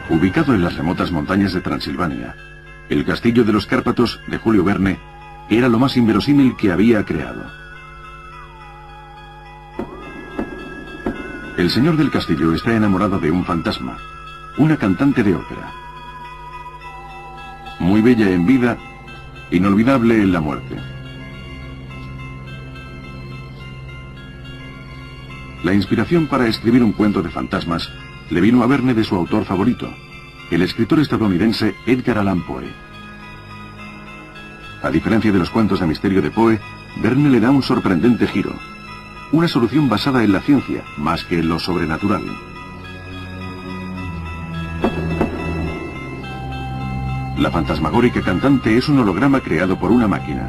S1: Ubicado en las remotas montañas de Transilvania, el castillo de los Cárpatos de Julio Verne era lo más inverosímil que había creado. El señor del castillo está enamorado de un fantasma, una cantante de ópera. Muy bella en vida, inolvidable en la muerte. La inspiración para escribir un cuento de fantasmas le vino a Verne de su autor favorito, el escritor estadounidense Edgar Allan Poe. A diferencia de los cuentos de misterio de Poe, Verne le da un sorprendente giro, una solución basada en la ciencia más que en lo sobrenatural. La fantasmagórica cantante es un holograma creado por una máquina.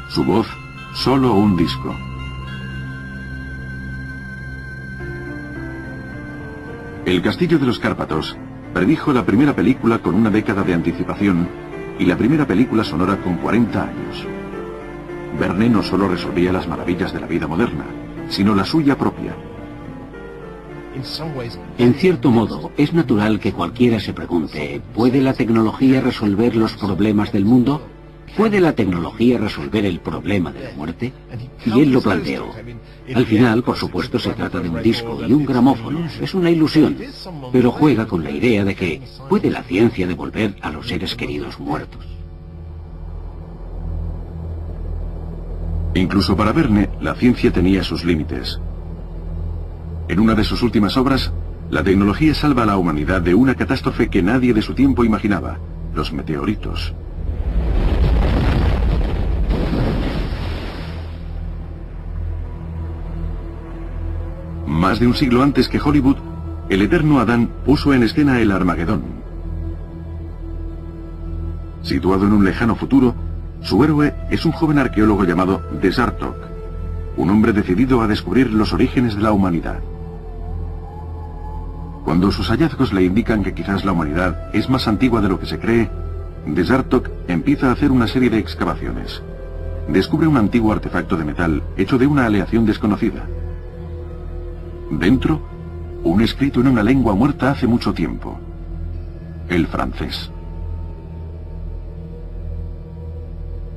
S1: Su voz, solo un disco. El Castillo de los Cárpatos predijo la primera película con una década de anticipación y la primera película sonora con 40 años. Verne no solo resolvía las maravillas de la vida moderna, sino la suya propia.
S4: En cierto modo, es natural que cualquiera se pregunte, ¿puede la tecnología resolver los problemas del mundo? ¿Puede la tecnología resolver el problema de la muerte? Y él lo planteó. Al final, por supuesto, se trata de un disco y un gramófono. Es una ilusión, pero juega con la idea de que ¿puede la ciencia devolver a los seres queridos muertos?
S1: Incluso para Verne, la ciencia tenía sus límites. En una de sus últimas obras, la tecnología salva a la humanidad de una catástrofe que nadie de su tiempo imaginaba, los meteoritos. Más de un siglo antes que Hollywood, el eterno Adán puso en escena el Armagedón. Situado en un lejano futuro, su héroe es un joven arqueólogo llamado de Zartok, un hombre decidido a descubrir los orígenes de la humanidad. Cuando sus hallazgos le indican que quizás la humanidad es más antigua de lo que se cree, de Zartok empieza a hacer una serie de excavaciones. Descubre un antiguo artefacto de metal hecho de una aleación desconocida. Dentro, un escrito en una lengua muerta hace mucho tiempo, el francés.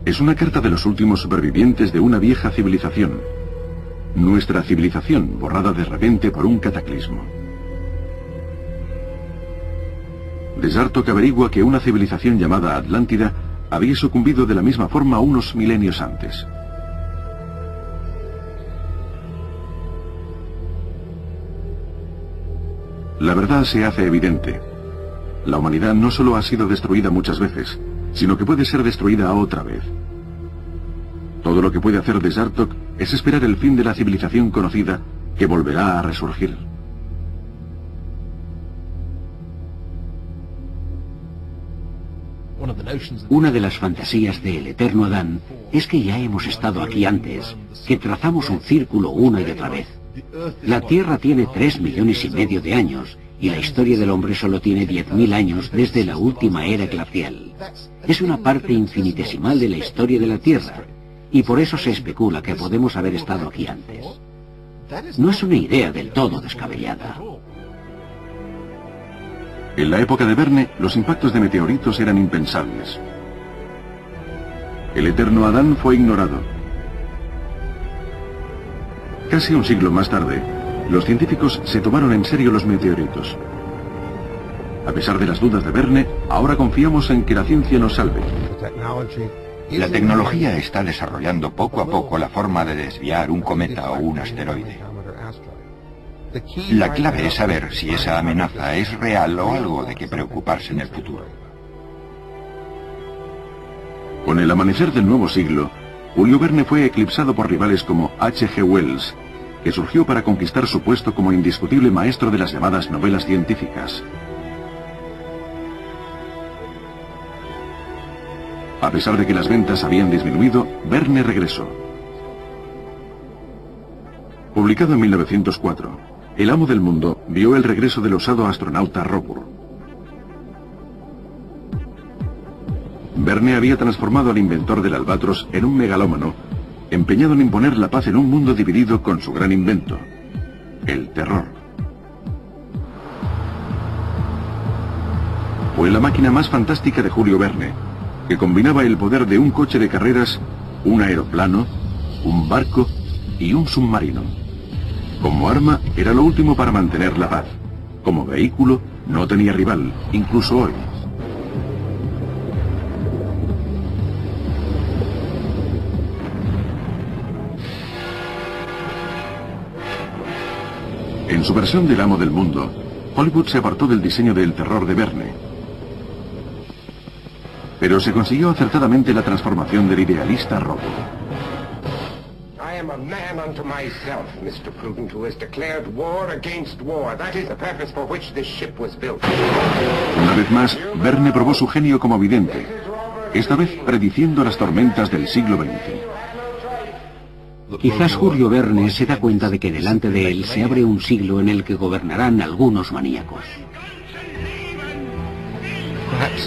S1: Es una carta de los últimos supervivientes de una vieja civilización, nuestra civilización borrada de repente por un cataclismo. De Zartok averigua que una civilización llamada Atlántida había sucumbido de la misma forma unos milenios antes. La verdad se hace evidente. La humanidad no solo ha sido destruida muchas veces, sino que puede ser destruida otra vez. Todo lo que puede hacer de Zartok es esperar el fin de la civilización conocida que volverá a resurgir.
S4: Una de las fantasías del eterno Adán es que ya hemos estado aquí antes, que trazamos un círculo una y otra vez. La Tierra tiene 3,5 millones de años, y la historia del hombre solo tiene 10.000 años desde la última era glacial. Es una parte infinitesimal de la historia de la Tierra, y por eso se especula que podemos haber estado aquí antes. No es una idea del todo descabellada.
S1: En la época de Verne, los impactos de meteoritos eran impensables. El eterno Adán fue ignorado. Casi un siglo más tarde, los científicos se tomaron en serio los meteoritos. A pesar de las dudas de Verne, ahora confiamos en que la ciencia nos salve.
S2: La tecnología está desarrollando poco a poco la forma de desviar un cometa o un asteroide. La clave es saber si esa amenaza es real o algo de que preocuparse en el futuro.
S1: Con el amanecer del nuevo siglo, Julio Verne fue eclipsado por rivales como H.G. Wells, que surgió para conquistar su puesto como indiscutible maestro de las llamadas novelas científicas. A pesar de que las ventas habían disminuido, Verne regresó. Publicado en 1904, El amo del mundo vio el regreso del osado astronauta Robur. Verne había transformado al inventor del albatros en un megalómano, empeñado en imponer la paz en un mundo dividido con su gran invento, el terror. Fue la máquina más fantástica de Julio Verne, que combinaba el poder de un coche de carreras, un aeroplano, un barco y un submarino. Como arma, era lo último para mantener la paz. Como vehículo, no tenía rival, incluso hoy. En su versión del amo del mundo, Hollywood se apartó del diseño del terror de Verne. Pero se consiguió acertadamente la transformación del idealista Robur.
S10: I am a man unto myself, Mr. Prudent, who has declared war against war. That is the purpose for which this ship was built.
S1: Una vez más, Verne probó su genio como vidente, esta vez prediciendo las tormentas del siglo XX.
S4: Quizás Julio Verne se da cuenta de que delante de él se abre un siglo en el que gobernarán algunos maníacos.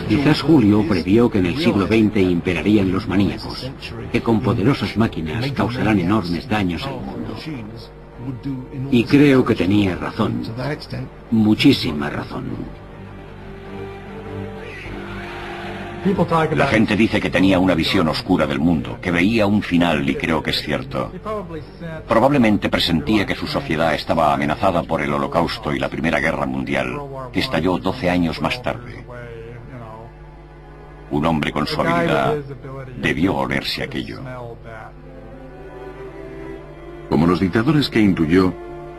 S4: Quizás Julio previó que en el siglo XX imperarían los maníacos, que con poderosas máquinas causarán enormes daños al mundo. Y creo que tenía razón, muchísima razón.
S3: La gente dice que tenía una visión oscura del mundo, que veía un final, y creo que es cierto. Probablemente presentía que su sociedad estaba amenazada por el Holocausto y la Primera Guerra Mundial, que estalló 12 años más tarde. Un hombre con su habilidad debió olerse aquello.
S1: Como los dictadores que intuyó,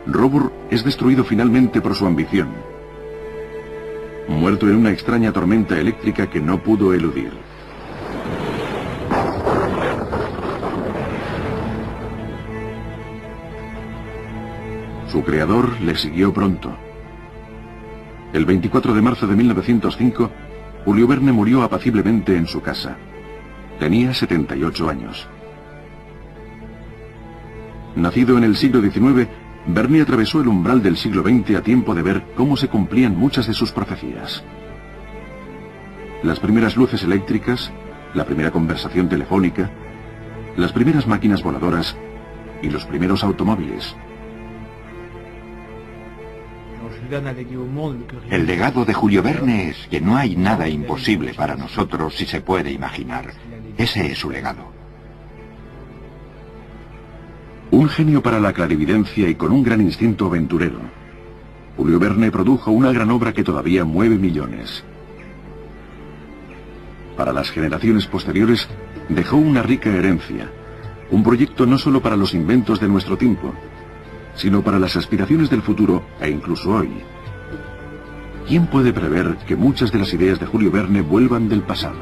S1: Robur es destruido finalmente por su ambición, muerto en una extraña tormenta eléctrica que no pudo eludir. Su creador le siguió pronto. El 24 de marzo de 1905, Julio Verne murió apaciblemente en su casa. Tenía 78 años. Nacido en el siglo XIX, Verne atravesó el umbral del siglo XX a tiempo de ver cómo se cumplían muchas de sus profecías. Las primeras luces eléctricas, la primera conversación telefónica, las primeras máquinas voladoras y los primeros automóviles.
S2: El legado de Julio Verne es que no hay nada imposible para nosotros si se puede imaginar. Ese es su legado.
S1: Un genio para la clarividencia y con un gran instinto aventurero. Julio Verne produjo una gran obra que todavía mueve millones. Para las generaciones posteriores dejó una rica herencia, un proyecto no solo para los inventos de nuestro tiempo, sino para las aspiraciones del futuro e incluso hoy. ¿Quién puede prever que muchas de las ideas de Julio Verne vuelvan del pasado?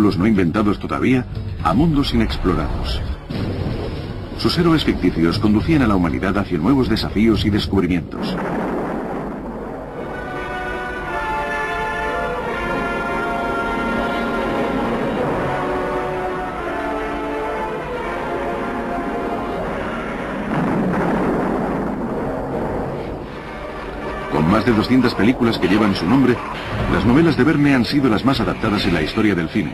S1: vehículos no inventados todavía a mundos inexplorados. Sus héroes ficticios conducían a la humanidad hacia nuevos desafíos y descubrimientos. Con más de 200 películas que llevan su nombre, las novelas de Verne han sido las más adaptadas en la historia del cine.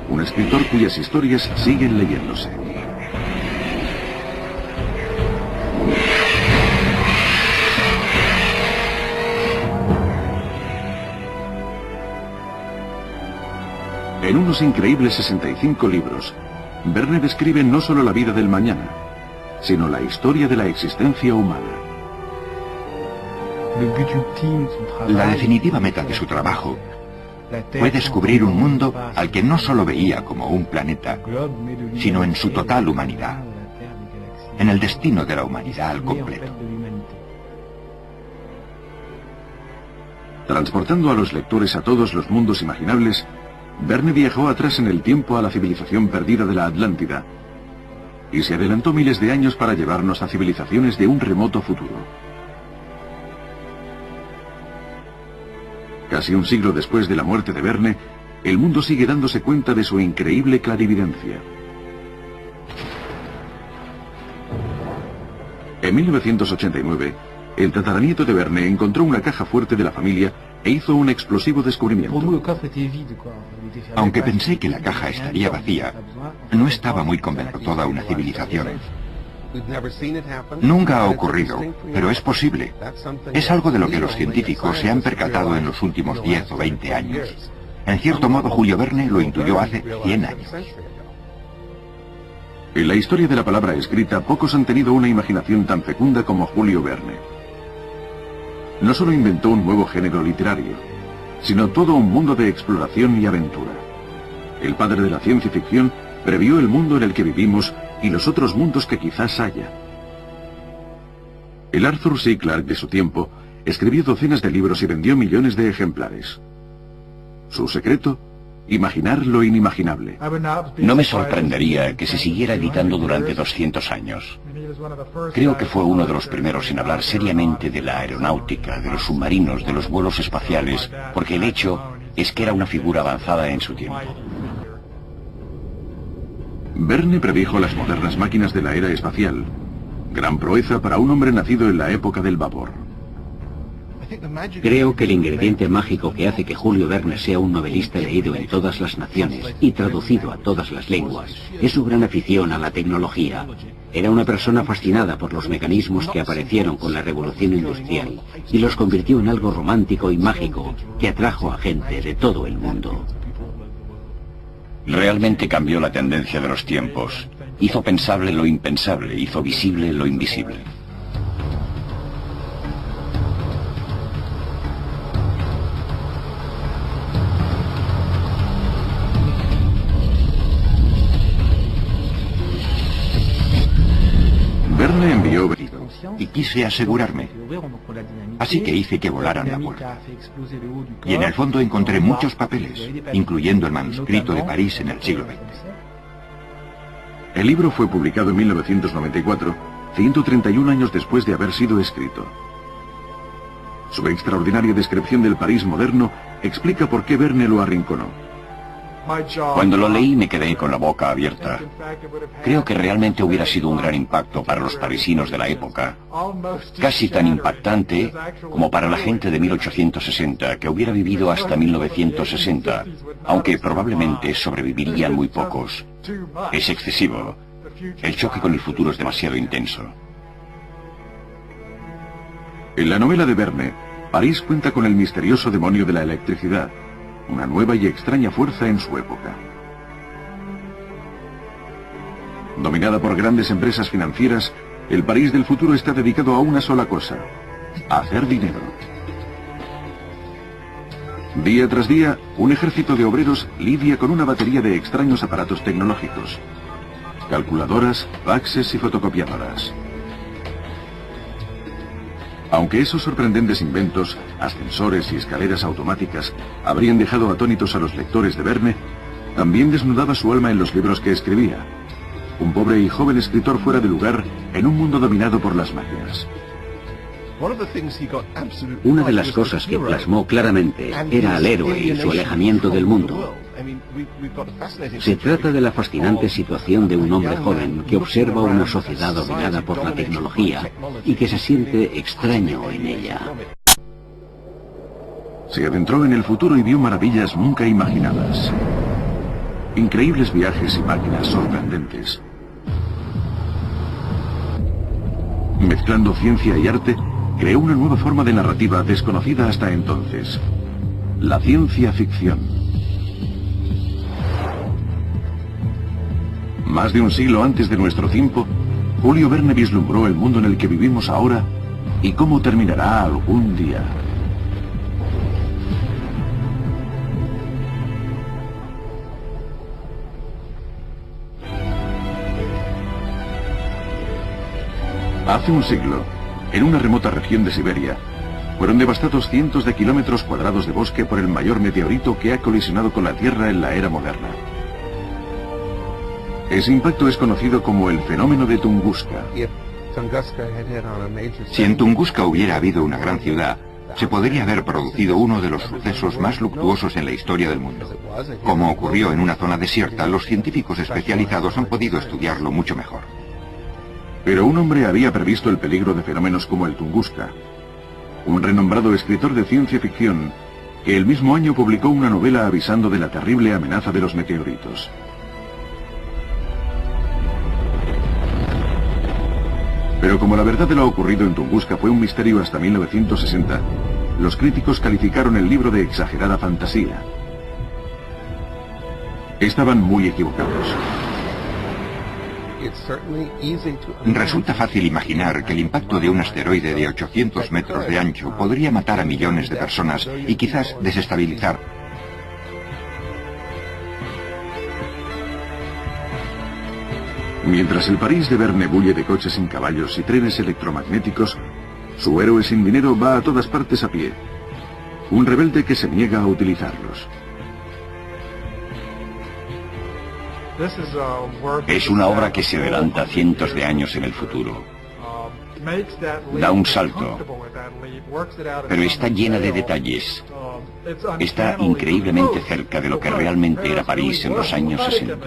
S1: Un escritor cuyas historias siguen leyéndose. En unos increíbles 65 libros, Verne describe no solo la vida del mañana, sino la historia de la existencia humana.
S2: La definitiva meta de su trabajo fue descubrir un mundo al que no solo veía como un planeta, sino en su total humanidad, en el destino de la humanidad al completo.
S1: Transportando a los lectores a todos los mundos imaginables, Verne viajó atrás en el tiempo a la civilización perdida de la Atlántida y se adelantó miles de años para llevarnos a civilizaciones de un remoto futuro. Casi un siglo después de la muerte de Verne, el mundo sigue dándose cuenta de su increíble clarividencia. En 1989, el tataranieto de Verne encontró una caja fuerte de la familia e hizo un explosivo descubrimiento.
S2: Aunque pensé que la caja estaría vacía, no estaba muy convencido de toda una civilización. Nunca ha ocurrido, pero es posible. Es algo de lo que los científicos se han percatado en los últimos 10 o 20 años. En cierto modo, Julio Verne lo intuyó hace 100 años.
S1: En la historia de la palabra escrita, pocos han tenido una imaginación tan fecunda como Julio Verne. No solo inventó un nuevo género literario, sino todo un mundo de exploración y aventura. El padre de la ciencia ficción previó el mundo en el que vivimos y los otros mundos que quizás haya. El Arthur C. Clarke de su tiempo escribió docenas de libros y vendió millones de ejemplares. Su secreto: imaginar lo inimaginable.
S3: No me sorprendería que se siguiera editando durante 200 años. Creo que fue uno de los primeros en hablar seriamente de la aeronáutica, de los submarinos, de los vuelos espaciales, porque el hecho es que era una figura avanzada en su tiempo.
S1: Verne predijo las modernas máquinas de la era espacial, gran proeza para un hombre nacido en la época del vapor.
S4: Creo que el ingrediente mágico que hace que Julio Verne sea un novelista leído en todas las naciones y traducido a todas las lenguas es su gran afición a la tecnología. Era una persona fascinada por los mecanismos que aparecieron con la revolución industrial y los convirtió en algo romántico y mágico que atrajo a gente de todo el mundo.
S3: Realmente cambió la tendencia de los tiempos. Hizo pensable lo impensable, hizo visible lo invisible.
S1: Verne envió
S2: y quise asegurarme. Así que hice que volaran la puerta. Y en el fondo encontré muchos papeles, incluyendo el manuscrito de París en el siglo XX.
S1: El libro fue publicado en 1994, 131 años después de haber sido escrito. Su extraordinaria descripción del París moderno explica por qué Verne lo arrinconó.
S3: Cuando lo leí me quedé con la boca abierta. Creo que realmente hubiera sido un gran impacto para los parisinos de la época. Casi tan impactante como para la gente de 1860, que hubiera vivido hasta 1960, aunque probablemente sobrevivirían muy pocos. Es excesivo. El choque con el futuro es demasiado intenso.
S1: En la novela de Verne, París cuenta con el misterioso demonio de la electricidad, una nueva y extraña fuerza en su época. Dominada por grandes empresas financieras, el París del futuro está dedicado a una sola cosa: a hacer dinero. Día tras día, un ejército de obreros lidia con una batería de extraños aparatos tecnológicos: calculadoras, faxes y fotocopiadoras. Aunque esos sorprendentes inventos, ascensores y escaleras automáticas, habrían dejado atónitos a los lectores de Verne, También desnudaba su alma en los libros que escribía. Un pobre y joven escritor fuera de lugar en un mundo dominado por las máquinas.
S4: Una de las cosas que plasmó claramente era al héroe y su alejamiento del mundo. Se trata de la fascinante situación de un hombre joven que observa una sociedad dominada por la tecnología y que se siente extraño en ella.
S1: Se adentró en el futuro y vio maravillas nunca imaginadas. Increíbles viajes y máquinas sorprendentes. Mezclando ciencia y arte, creó una nueva forma de narrativa desconocida hasta entonces. La ciencia ficción. Más de un siglo antes de nuestro tiempo, Julio Verne vislumbró el mundo en el que vivimos ahora y cómo terminará algún día. Hace un siglo, en una remota región de Siberia, fueron devastados cientos de kilómetros cuadrados de bosque por el mayor meteorito que ha colisionado con la Tierra en la era moderna. Ese impacto es conocido como el fenómeno de Tunguska.
S2: Si en Tunguska hubiera habido una gran ciudad, se podría haber producido uno de los sucesos más luctuosos en la historia del mundo. Como ocurrió en una zona desierta, los científicos especializados han podido estudiarlo mucho mejor.
S1: Pero un hombre había previsto el peligro de fenómenos como el Tunguska. Un renombrado escritor de ciencia ficción, que el mismo año publicó una novela avisando de la terrible amenaza de los meteoritos. Pero como la verdad de lo ocurrido en Tunguska fue un misterio hasta 1960, los críticos calificaron el libro de exagerada fantasía. Estaban muy equivocados.
S2: Resulta fácil imaginar que el impacto de un asteroide de 800 metros de ancho podría matar a millones de personas y quizás desestabilizar.
S1: Mientras el París de Verne bulle de coches sin caballos y trenes electromagnéticos, su héroe sin dinero va a todas partes a pie. Un rebelde que se niega a utilizarlos.
S3: Es una obra que se adelanta cientos de años en el futuro. Da un salto, pero está llena de detalles. Está increíblemente cerca de lo que realmente era París en los años 60.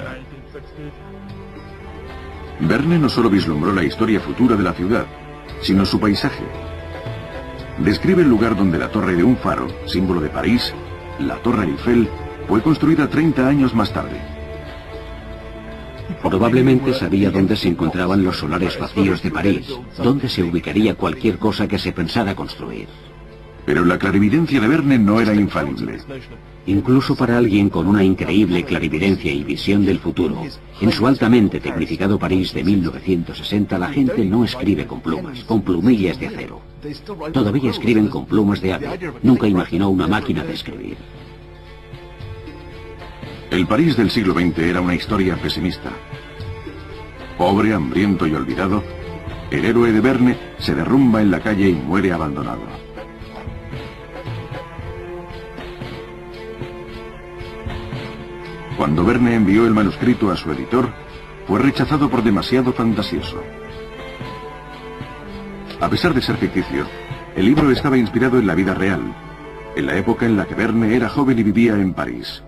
S1: Verne no solo vislumbró la historia futura de la ciudad, sino su paisaje. Describe el lugar donde la torre de un faro, símbolo de París, la Torre Eiffel, fue construida 30 años más tarde.
S4: Probablemente sabía dónde se encontraban los solares vacíos de París, dónde se ubicaría cualquier cosa que se pensara construir.
S1: Pero la clarividencia de Verne no era infalible.
S4: Incluso para alguien con una increíble clarividencia y visión del futuro, en su altamente tecnificado París de 1960 la gente no escribe con plumas, con plumillas de acero. Todavía escriben con plumas de ave. Nunca imaginó una máquina de escribir.
S1: El París del siglo XX era una historia pesimista. Pobre, hambriento y olvidado, el héroe de Verne se derrumba en la calle y muere abandonado. Cuando Verne envió el manuscrito a su editor, fue rechazado por demasiado fantasioso. A pesar de ser ficticio, el libro estaba inspirado en la vida real, en la época en la que Verne era joven y vivía en París.